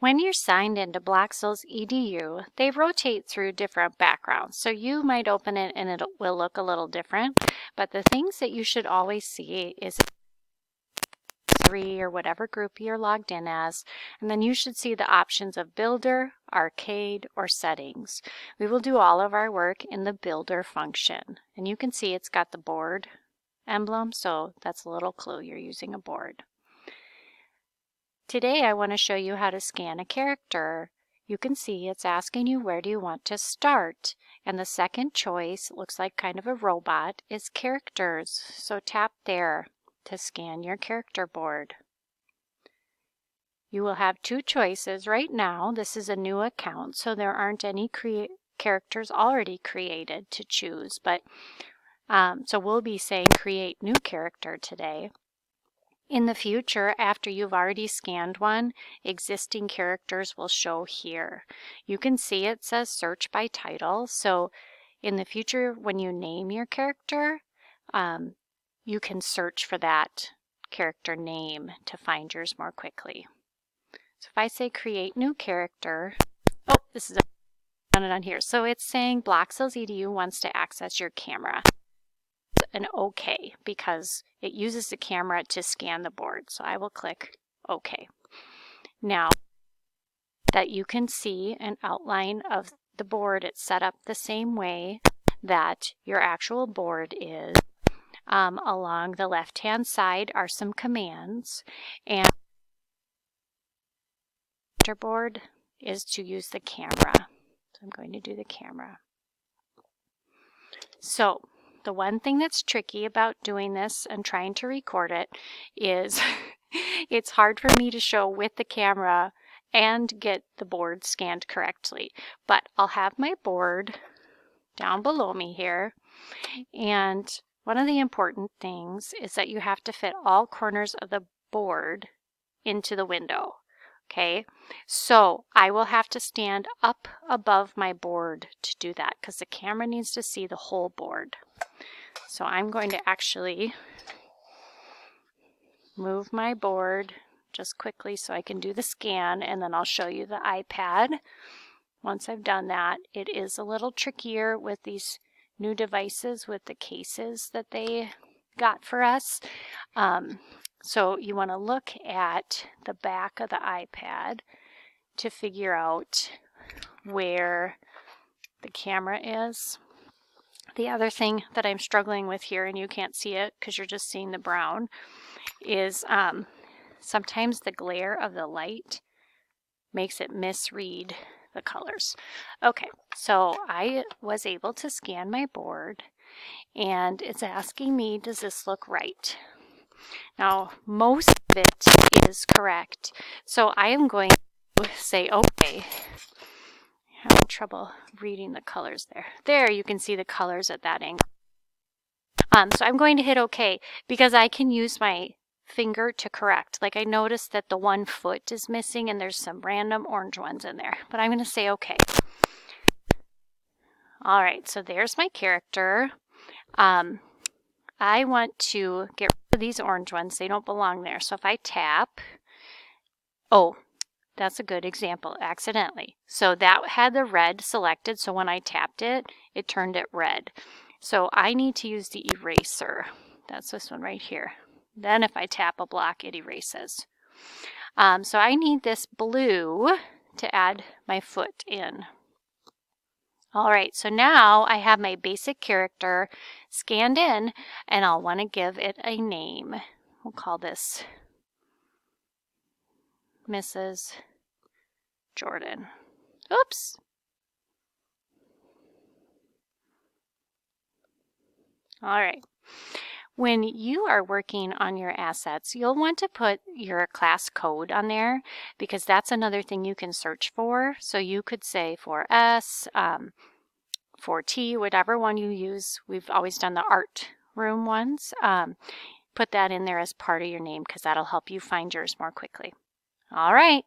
When you're signed into Bloxels EDU, they rotate through different backgrounds. So you might open it and it will look a little different, but the things that you should always see is 3 or whatever group you're logged in as, and then you should see the options of Builder, Arcade, or Settings. We will do all of our work in the Builder function, and you can see it's got the board emblem, so that's a little clue you're using a board. Today I want to show you how to scan a character. You can see it's asking you where do you want to start, and the second choice, looks like kind of a robot, is characters. So tap there to scan your character board. You will have 2 choices right now. This is a new account, so there aren't any characters already created to choose, but so we'll be saying create new character today. In the future, after you've already scanned one, existing characters will show here. You can see it says search by title, so in the future when you name your character, you can search for that character name to find yours more quickly. So if I say create new character, oh, this is on here. So it's saying Bloxels EDU wants to access your camera. An OK because it uses the camera to scan the board. So I will click OK. Now that you can see an outline of the board, it's set up the same way that your actual board is. Along the left-hand side are some commands, and the board is to use the camera. So I'm going to do the camera. So the one thing that's tricky about doing this and trying to record it is it's hard for me to show with the camera and get the board scanned correctly. But I'll have my board down below me here, and one of the important things is that you have to fit all corners of the board into the window. Okay, so I will have to stand up above my board to do that because the camera needs to see the whole board. So I'm going to actually move my board just quickly so I can do the scan, and then I'll show you the iPad. Once I've done that, it is a little trickier with these new devices with the cases that they got for us. So you want to look at the back of the iPad to figure out where the camera is. The other thing that I'm struggling with here, and you can't see it because you're just seeing the brown, is sometimes the glare of the light makes it misread the colors. Okay, so I was able to scan my board, and it's asking me, does this look right? Now, most of it is correct, so I am going to say okay. I'm having trouble reading the colors there. There, you can see the colors at that angle. So I'm going to hit OK because I can use my finger to correct. Like I noticed that the one foot is missing and there's some random orange ones in there, but I'm going to say OK. All right, so there's my character. I want to get rid of these orange ones. They don't belong there. So if I tap, oh, that's a good example, accidentally. So that had the red selected, so when I tapped it, it turned it red. So I need to use the eraser. That's this one right here. Then if I tap a block, it erases. So I need this blue to add my foot in. All right, so now I have my basic character scanned in, and I'll want to give it a name. We'll call this Mrs. Jordan. Oops. All right. When you are working on your assets, you'll want to put your class code on there because that's another thing you can search for. So you could say for S, for T, whatever one you use. We've always done the art room ones. Put that in there as part of your name because that'll help you find yours more quickly. All right.